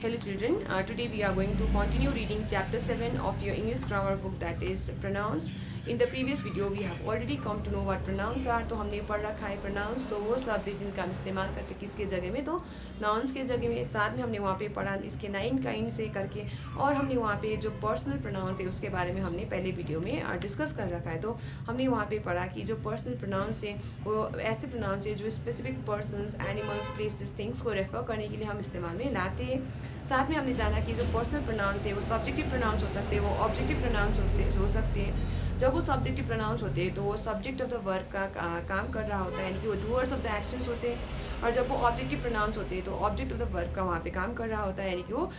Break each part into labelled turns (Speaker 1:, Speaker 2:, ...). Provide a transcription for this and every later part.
Speaker 1: Hello children, today we are going to continue reading chapter 7 of your English grammar book, that is pronouns. In the previous video we have already come to know what pronouns are. तो हमने पढ़ रखा है pronouns, तो वो शब्द जिनका हम इस्तेमाल करते किसके जगह में, तो nouns के जगह में. साथ में हमने वहाँ पे पढ़ा इसके 9 काइंड से करके, और हमने वहाँ पे जो पर्सनल प्रोनाउंस है उसके बारे में हमने पहले वीडियो में डिस्कस कर रखा है. तो हमने वहाँ पे पढ़ा कि जो पर्सनल प्रोनाउंस है वो ऐसे प्रोनाउंस है जो specific persons, animals, places, things को रेफर करने के लिए हम इस्तेमाल में लाते हैं. साथ में हमने जाना कि जो पर्सनल प्रोनाउंस है वो सब्जेक्टिव प्रोनाउंस हो सकते हैं, वो ऑब्जेक्टिव प्रोनाउंस हो सकते हैं. जब वो सब्जेक्टिव प्रोनाउंस होते हैं तो वो सब्जेक्ट ऑफ द वर्क का काम कर रहा होता है, यानी कि वो डूअर्स ऑफ द एक्शंस होते हैं. और जब वो ऑब्जेक्टिव प्रोनाउंस होते हैं तो ऑब्जेक्ट ऑफ द वर्क का वहाँ पे काम कर रहा होता है, यानी कि वो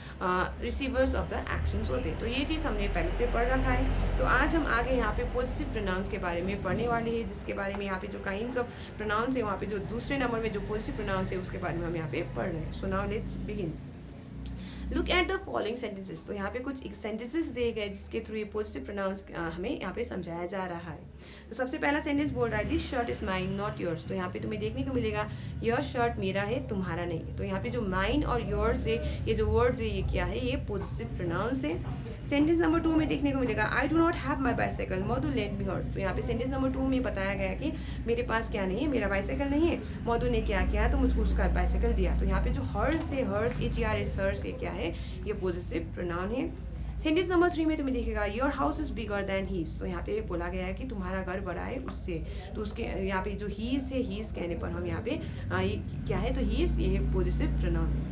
Speaker 1: रिसीवर्स ऑफ द एक्शंस होते हैं. तो ये चीज़ हमने पहले से पढ़ रखा है. तो आज हम आगे यहाँ पे पॉजिटिव प्रोनाउंस के बारे में पढ़ने वाले हैं, जिसके बारे में यहाँ पे जो काइंड्स ऑफ प्रोनाउंस है वहाँ पे जो दूसरे नंबर में जो पॉजिटिव प्रोनाउंस है उसके बारे में हम यहाँ पे पढ़ रहे हैं. So now let's begin. Look at the following sentences. तो यहाँ पे कुछ सेंटेंसेस दिए गए जिसके थ्रू ये पॉजिटिव प्रोनाउंस हमें यहाँ पे समझाया जा रहा है. तो सबसे पहला सेंटेंस बोल रहा है this shirt is mine not yours. तो यहाँ पे तुम्हें देखने को मिलेगा यह शर्ट मेरा है, तुम्हारा नहीं है. तो यहाँ पे जो माइन और योर्स है, ये जो वर्ड्स है ये क्या है, ये पॉजिटिव प्रोनाउंस है. सेंटेंस नंबर 2 में देखने को मिलेगा I do not have my bicycle Madhu lend me hers. तो यहाँ पे सेंटेंस नंबर 2 में बताया गया कि मेरे पास क्या नहीं है, मेरा बाइसाइकिल नहीं है, मधु ने क्या किया तो मुझको उसका बाइसाइकिल दिया. तो यहाँ पे जो हर्स है, हर्स HERS, हर्स ये क्या है, ये पॉजिटिव प्रोनाउन है. सेंटेंस नंबर 3 में तुम्हें देखेगा your house is bigger than his. तो यहाँ पे बोला गया है कि तुम्हारा घर बड़ा है उससे. तो उसके यहाँ पे जो हीज है, हीज कहने पर हम यहाँ पे ये क्या है, तो हीज ये पॉजिटिव प्रोनाउन है.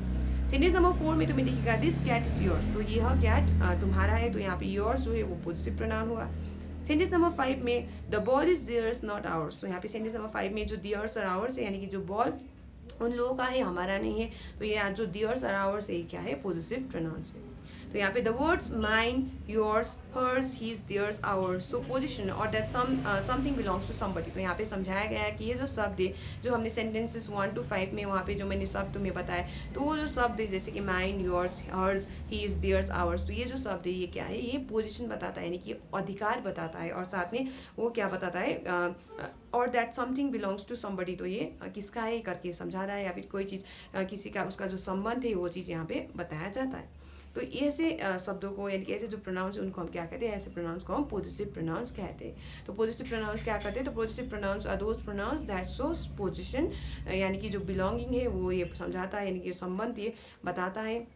Speaker 1: सेंटेंस नंबर 4 में तुम्हें दिखेगा दिस कैट इज योर्स. तो यह कैट तुम्हारा है, तो यहाँ पे योर्स जो है वो पॉजिटिव प्रोनाउन हुआ. सेंटेंस नंबर 5 में the ball is theirs not ours. तो यहाँ पे सेंटेंस नंबर 5 में जो देयर्स और आवर्स है, यानी कि जो बॉल उन लोगों का है, हमारा नहीं है. तो ये जो देयर्स और आवर्स है ये क्या है, पॉजिटिव प्रोनाउंस है. तो यहाँ पे the words mine, yours, hers, his, theirs, ours, so position और that something belongs to somebody. तो यहाँ पे समझाया गया है कि ये जो शब्द है जो हमने सेंटेंसेस 1 to 5 में वहाँ पे जो मैंने शब्द तुम्हें बताया, तो वो जो शब्द है जैसे कि mine, yours, hers, his, theirs, ours, तो ये जो शब्द है ये क्या है, ये पोजिशन बताता है, यानी कि अधिकार बताता है. और साथ में वो क्या बताता है, और that something belongs to somebody. तो ये किसका है करके समझा रहा है, या फिर कोई चीज़ किसी का उसका जो संबंध है वो चीज़ यहाँ पे बताया जाता है. तो ऐसे शब्दों को, यानी कि ऐसे जो प्रोनाउंस उनको हम क्या कहते हैं, ऐसे प्रोनाउंस को हम पॉजिटिव प्रोनाउंस कहते हैं. तो पॉजिटिव प्रोनाउंस क्या करते हैं, तो positive pronouns are those pronouns that shows position, यानी कि जो बिलोंगिंग है वो ये समझाता है, यानी कि संबंध ये बताता है,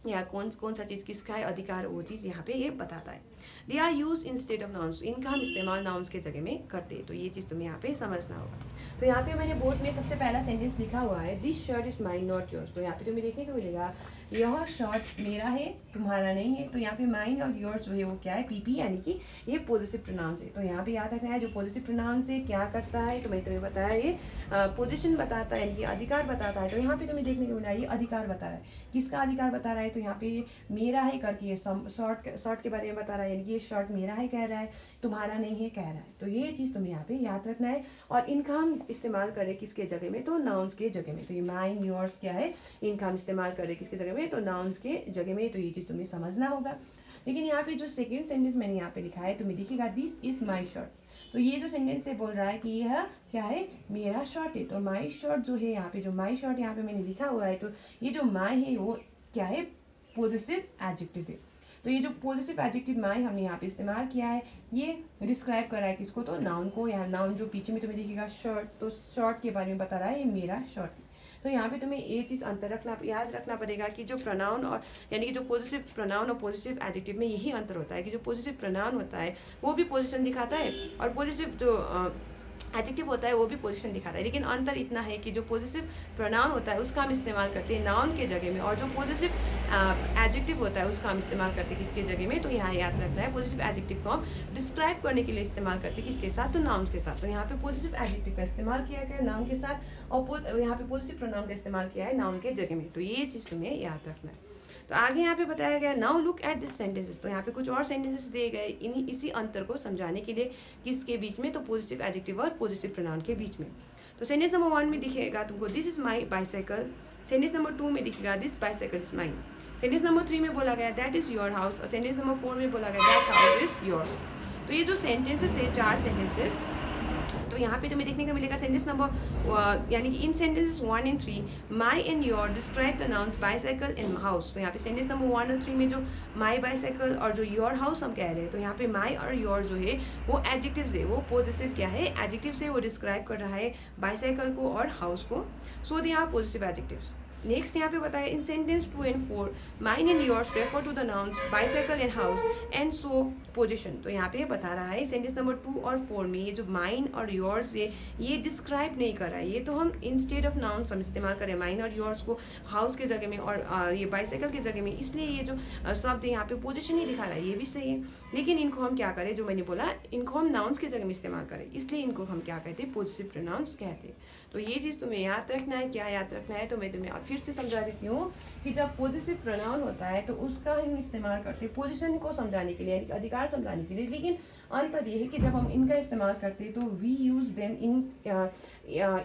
Speaker 1: या कौन सा चीज़ किसका है, अधिकार, वो चीज़ यहाँ पे ये बताता है. They are use instead of nouns. इनका हम इस्तेमाल नाउन्स के जगह में करते हैं. तो ये चीज़ तुम्हें यहाँ पे समझना होगा. तो यहाँ पे मैंने बोर्ड में सबसे पहला सेंटेंस लिखा हुआ है this shirt is mine not yours. तो यहाँ पे तुम्हें देखने को मिलेगा यह शर्ट मेरा है, तुम्हारा नहीं है. तो यहाँ पे माइन और योर्स जो है वो क्या है, PP, यानी कि ये पॉजिटिव प्रोनाउंस है. तो यहाँ पे याद रखना है जो पॉजिटिव प्रोनाउंस है क्या करता है, तो मैं तुम्हें बताया ये पोजिशन बताता है, यानी कि अधिकार बताता है. तो यहाँ पे तुम्हें देखने को मिला ये अधिकार बता रहा है. किसका अधिकार बता रहा है, तो यहाँ पे मेरा है करके ये शर्ट के बारे में बता रहा है, यानी कि ये शर्ट मेरा है कह रहा है, तुम्हारा नहीं है कह रहा है. तो ये चीज़ तुम्हें यहाँ पे याद रखना है. और इनका हम इस्तेमाल करें किसके जगह में, तो नाउन्स के जगह में. तो ये माइन, योर्स क्या है, इनका हम इस्तेमाल करें किसके जगह में, तो नाउन्स के जगह में. तो ये चीज़ तुम्हें समझना होगा. लेकिन यहाँ पे जो सेकेंड सेंटेंस मैंने यहाँ पे लिखा है, तुम्हें दिखेगा दिस इज माई शर्ट. तो ये जो सेंटेंस है बोल रहा है कि यह क्या है, मेरा शर्ट है. तो माई शर्ट जो है यहाँ पे, जो माई शर्ट यहाँ पे मैंने लिखा हुआ है, तो ये जो माई है वो क्या है, पॉजिटिव एडजेक्टिव है. तो ये जो पॉजिटिव एडजेक्टिव माई हमने यहाँ पे इस्तेमाल किया है, ये डिस्क्राइब कर रहा है किसको, तो नाउन को. या नाउन जो पीछे में तुम्हें दिखेगा शर्ट, तो शर्ट के बारे में बता रहा है ये मेरा शर्ट है. तो यहाँ पे तुम्हें ये चीज़ अंतर रखना, याद रखना पड़ेगा कि जो प्रोनाउन और यानी कि जो पॉजिटिव प्रोनाउन और पॉजिटिव एडजेक्टिव में यही अंतर होता है कि जो पॉजिटिव प्रोनाउन होता है वो भी पोजिशन दिखाता है, और पॉजिटिव जो एडजेक्टिव होता है वो भी पोजीशन दिखाता है. लेकिन अंतर इतना है कि जो पॉजिटिव प्रोनाउन होता है उसका हम इस्तेमाल करते हैं नाउन के जगह में, और जो पॉजिटिव एडजेक्टिव होता है उसका हम इस्तेमाल करते हैं किसके जगह में, तो यहाँ याद रखना है पॉजिटिव एडजेक्टिव को हम डिस्क्राइब करने के लिए इस्तेमाल करते हैं किसके साथ, तो नाउन्स के साथ. तो यहाँ पे पॉजिटिव एडजेक्टिव का इस्तेमाल किया गया नाउन के साथ, और यहाँ पे पॉजिटिव प्रोनाउन का इस्तेमाल किया है नाउन के जगह में. तो ये चीज़ तुम्हें याद रखना है. तो आगे यहाँ पे बताया गया now look at this sentences. तो यहाँ पे कुछ और सेंटेंसेस दिए गए इसी अंतर को समझाने के लिए किसके बीच में, तो पॉजिटिव एडजेक्टिव और पॉजिटिव प्रोनाउन के बीच में. तो सेंटेंस नंबर 1 में दिखेगा तुमको this is my bicycle. Sentence number 2 में दिखेगा this bicycle is mine. Sentence number 3 में बोला गया दैट इज योर हाउस, और सेंटेंस नंबर 4 में बोला गया दैट हाउस इज योर्स. तो ये जो सेंटेंसेस है, 4 सेंटेंसेस, तो यहाँ पे तुम्हें देखने को मिलेगा सेंटेंस नंबर यानी कि in sentences 1 and 3 my and your describe the nouns bicycle and house. तो यहाँ पे सेंटेंस नंबर 1 और 3 में जो माई बाईसाइकिल और जो योर हाउस हम कह रहे हैं, तो यहाँ पे माई और योर जो है वो एडजेक्टिव्स है, वो पॉजिटिव क्या है एडजेक्टिव्स है, वो डिस्क्राइब कर रहा है बाईसाइकिल को और हाउस को। So they are positive adjectives. Next यहाँ पे बताया in sentence 2 and 4 mine and yours refer to the nouns bicycle and house and so position. तो यहाँ पे बता रहा है सेंटेंस नंबर 2 और 4 में ये जो माइन और योर्स है ये डिस्क्राइब नहीं कर रहा है, ये तो हम इंस्टेड ऑफ नाउन्स हम इस्तेमाल करें माइन और योर्स को हाउस के जगह में और ये बाइसाइकिल के जगह में, इसलिए ये जो शब्द यहाँ पे पोजिशन ही दिखा रहा है, ये भी सही है। लेकिन इनको हम क्या करें, जो मैंने बोला इनको हम नाउन्स के जगह में इस्तेमाल करें, इसलिए इनको हम क्या कहते हैं पॉजिटिव प्रोनाउंस कहते हैं। तो ये चीज़ तुम्हें याद रखना है। क्या याद रखना है, तो मैं तुम्हें फिर से समझा देती हूँ कि जब पॉजिटिव प्रोनाउन होता है तो उसका हम इस्तेमाल करते हैं पोजीशन को समझाने के लिए, यानी कि अधिकार समझाने के लिए। लेकिन अंतर ये है कि जब हम इनका इस्तेमाल करते हैं तो we use them in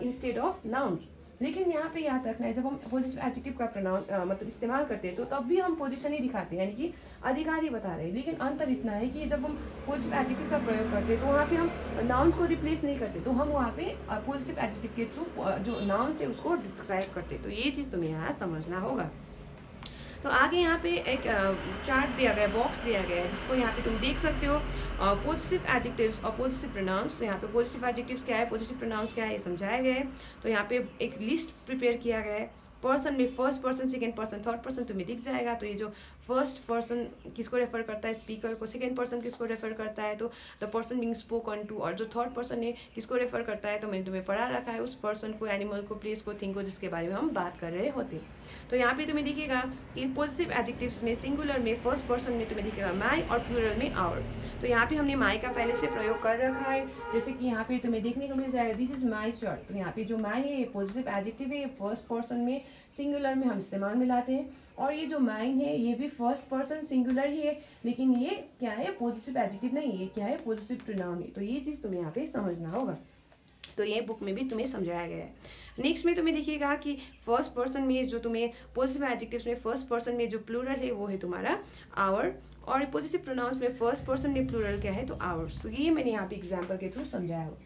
Speaker 1: instead of nouns. लेकिन यहाँ पे याद रखना है जब हम पॉजिटिव एडजेक्टिव का प्रोनाउन मतलब इस्तेमाल करते हैं तो तब भी हम पोजीशन ही दिखाते हैं, यानी कि अधिकार ही बता रहे हैं। लेकिन अंतर इतना है कि जब हम पॉजिटिव एडजेक्टिव का प्रयोग करते हैं तो वहाँ पे हम नाउन्स को रिप्लेस नहीं करते, तो हम वहाँ पे पॉजिटिव एडजेक्टिव के थ्रू जो नाउन्स है उसको डिस्क्राइब करते। तो ये चीज़ तुम्हें यहाँ समझना होगा। तो आगे यहाँ पे एक चार्ट दिया गया है, बॉक्स दिया गया है, जिसको यहाँ पे तुम देख सकते हो पॉजिटिव एडजेक्टिव्स और पॉजिटिव प्रोनाउंस। तो यहाँ पे पॉजिटिव एडजेक्टिव्स क्या है, पॉजिटिव प्रोनाउंस क्या है, ये समझाया गया है। तो यहाँ पे एक लिस्ट प्रिपेयर किया गया है। पर्सन में first person, second person, third person तुम्हें दिख जाएगा। तो ये जो फर्स्ट पर्सन किसको रेफर करता है, स्पीकर को। सेकंड पर्सन किसको रेफर करता है, तो the person being spoken to. और जो थर्ड पर्सन है किसको रेफर करता है, तो मैंने तुम्हें पढ़ा रखा है उस पर्सन को, एनिमल को, प्लेस को, थिंग को, जिसके बारे में हम बात कर रहे होते हैं। तो यहाँ पे तुम्हें दिखेगा कि पॉजिटिव एडजेक्टिव्स में सिंगुलर में फर्स्ट पर्सन में तुम्हें दिखेगा माई और प्लूरल में आवर। तो यहाँ पे हमने माई का पहले से प्रयोग कर रखा है, जैसे कि यहाँ पे तुम्हें देखने को मिल जाएगा दिस इज माई शर्ट। तो यहाँ पे जो माई है ये पॉजिटिव एडजेक्टिव है, फर्स्ट पर्सन में सिंगुलर में हम इस्तेमाल में लाते हैं। और ये जो माइन है ये भी फर्स्ट पर्सन सिंगुलर ही है, लेकिन ये क्या है पॉजिटिव एडजेक्टिव नहीं, ये क्या है पॉजिटिव प्रोनाउन है। तो ये चीज़ तुम्हें यहाँ पे समझना होगा। तो ये बुक में भी तुम्हें समझाया गया है। नेक्स्ट में तुम्हें देखिएगा कि फर्स्ट पर्सन में जो तुम्हें पॉजिटिव एडजेक्टिव्स में फर्स्ट पर्सन में जो प्लूरल है वो है तुम्हारा आवर, और पॉजिटिव प्रोनाउंस में फर्स्ट पर्सन में प्लूरल क्या है, तो आवर्स। तो ये मैंने यहाँ पे एग्जाम्पल के थ्रू समझाया हो।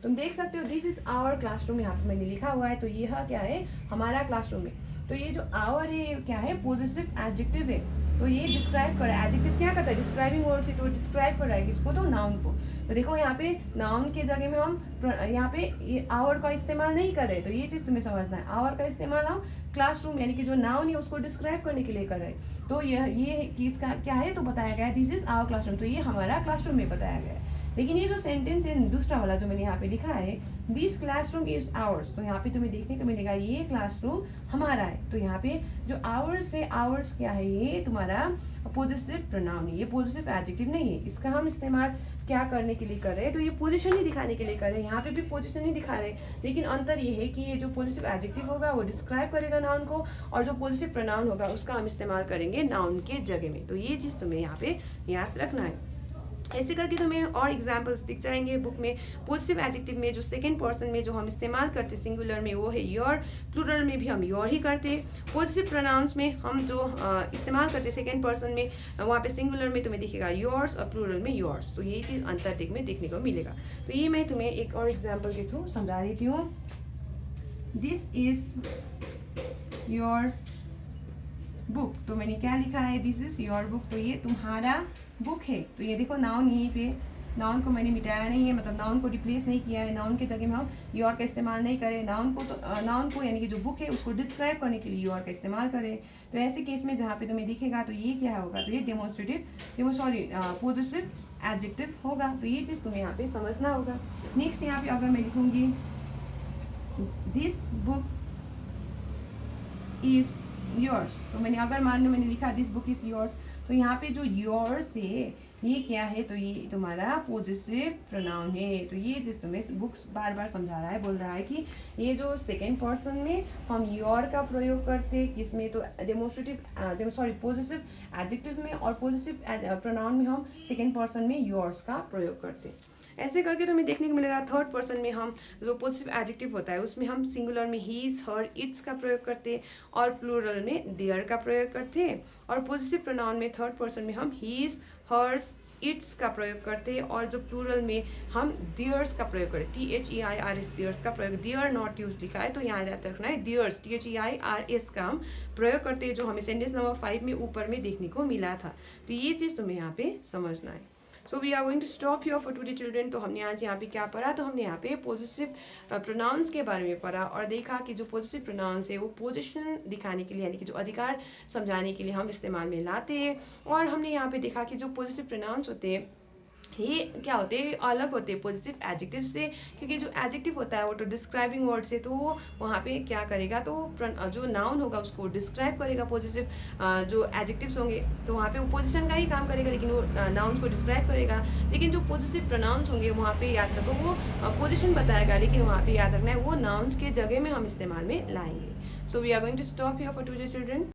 Speaker 1: तुम देख सकते हो दिस इज आवर क्लासरूम, यहाँ पे मैंने लिखा हुआ है। तो यह क्या है, हमारा क्लासरूम है। तो ये जो आवर है ये क्या है, पॉजिटिव एडजेक्टिव है। तो ये डिस्क्राइब कर रहा है, एडजेक्टिव क्या करता है, डिस्क्राइबिंग वर्ड से, तो डिस्क्राइब कर रहा है किसको, तो नाउन को। तो देखो यहाँ पे नाउन के जगह में हम यहाँ पे ये आवर का इस्तेमाल नहीं कर रहे। तो ये चीज़ तुम्हें समझना है, आवर का इस्तेमाल हम क्लासरूम यानी कि जो नाउन है उसको डिस्क्राइब करने के लिए कर रहे हैं। तो ये किसका क्या है, तो बताया गया है दिस इज आवर क्लासरूम। तो ये हमारा क्लासरूम में बताया गया है। लेकिन ये जो सेंटेंस है दूसरा वाला जो मैंने यहाँ पे लिखा है दिस क्लासरूम इज आवर्स, तो यहाँ पे तुम्हें देखने को मिलेगा ये क्लासरूम हमारा है। तो यहाँ पे जो आवर्स है, आवर्स क्या है, ये तुम्हारा पॉजिटिव प्रोनाउन है, ये पॉजिटिव एडजेक्टिव नहीं है। इसका हम इस्तेमाल क्या करने के लिए कर रहे हैं, तो ये पोजीशन ही दिखाने के लिए कर रहे हैं। यहाँ पे भी पोजीशन ही दिखा रहे हैं, लेकिन अंतर ये है कि ये जो पॉजिटिव एडजेक्टिव होगा वो डिस्क्राइब करेगा नाउन को, और जो पॉजिटिव प्रोनाउन होगा उसका हम इस्तेमाल करेंगे नाउन के जगह में। तो ये चीज़ तुम्हें यहाँ पे याद रखना है। ऐसे करके तुम्हें और एग्जाम्पल्स दिख जाएंगे बुक में। पॉजिटिव एडजेक्टिव में जो सेकंड पर्सन में जो हम इस्तेमाल करते सिंगुलर में वो है योर, प्लूरल में भी हम योर ही करते। पॉजिटिव प्रोनाउंस में हम जो इस्तेमाल करते सेकंड पर्सन में वहाँ पे सिंगुलर में तुम्हें दिखेगा योर्स और प्लूरल में योर्स। तो यही चीज़ अंतर में देखने को मिलेगा। तो ये मैं तुम्हें एक और एग्जाम्पल के थ्रू समझा देती हूँ। दिस इज योर बुक, तो मैंने क्या लिखा है, दिस इज योर बुक। तो ये तुम्हारा बुक है। तो ये देखो नाउन यहीं पे, नाउन को मैंने मिटाया नहीं है, मतलब नाउन को रिप्लेस नहीं किया है, नाउन के जगह में हम योर का इस्तेमाल नहीं करें। नाउन को तो नाउन को यानी कि जो बुक है उसको डिस्क्राइब करने के लिए योर का इस्तेमाल करें। तो ऐसे केस में जहाँ पे तुम्हें दिखेगा तो ये क्या होगा, तो ये पॉजिटिव एडजेक्टिव होगा। तो ये चीज़ तुम्हें यहाँ पे समझना होगा। नेक्स्ट यहाँ पे अगर मैं लिखूंगी दिस बुक इज योर्स, तो मैंने अगर मान लो मैंने लिखा दिस बुक इज योर्स, तो यहाँ पे जो योर्स है ये क्या है, तो ये तुम्हारा पॉजिटिव प्रोनाउन है। तो ये चीज तुम्हें बुक्स बार बार समझा रहा है, बोल रहा है कि ये जो सेकेंड पर्सन में हम योर का प्रयोग करते किसमें, तो पॉजिटिव एडजेक्टिव में, और पॉजिटिव प्रोनाउन में हम सेकेंड पर्सन में योर्स का प्रयोग करते। ऐसे करके तुम्हें देखने को मिलेगा थर्ड पर्सन में हम जो पॉजिटिव एडजेक्टिव होता है उसमें हम सिंगुलर में हीज, हर, इट्स का प्रयोग करते, और प्लूरल में देयर का प्रयोग करते, और पॉजिटिव प्रोनाउन में थर्ड पर्सन में हम हीज, हर्स, इट्स का प्रयोग करते हैं, और जो प्लूरल में हम दियर्स का प्रयोग करें, THEIRS दियर्स का प्रयोग, दियर नॉट यूज लिखा है तो यहाँ याद रखना है दियर्स, THEIRS का हम प्रयोग करते हैं, जो हमें सेंटेंस नंबर 5 में ऊपर में देखने को मिला था। तो ये चीज़ तुम्हें यहाँ पे समझना है। So we are going to stop here for today children. तो हमने आज यहाँ पे क्या पढ़ा, तो हमने यहाँ पे पॉजिटिव प्रोनाउंस के बारे में पढ़ा और देखा कि जो पॉजिटिव प्रोनाउंस है वो पोजीशन दिखाने के लिए, यानी कि जो अधिकार समझाने के लिए हम इस्तेमाल में लाते हैं। और हमने यहाँ पे देखा कि जो पॉजिटिव प्रोनाउंस होते हैं ये क्या होते हैं, अलग होते हैं पॉजिटिव एडजेक्टिव से, क्योंकि जो एडजेक्टिव होता है वो तो डिस्क्राइबिंग वर्ड से, तो वो वहाँ पे क्या करेगा, तो जो नाउन होगा उसको डिस्क्राइब करेगा। पॉजिटिव जो एडजेक्टिव्स होंगे तो वहाँ पे वो पोजीशन का ही काम करेगा, लेकिन वो नाउन्स को डिस्क्राइब करेगा। लेकिन जो पॉजिटिव प्रोनाउंस होंगे वहाँ पे याद रखो वो पोजिशन बताएगा, लेकिन वहाँ पे याद रखना है वो नाउन्स के जगह में हम इस्तेमाल में लाएंगे। So we are going to stop here for today children.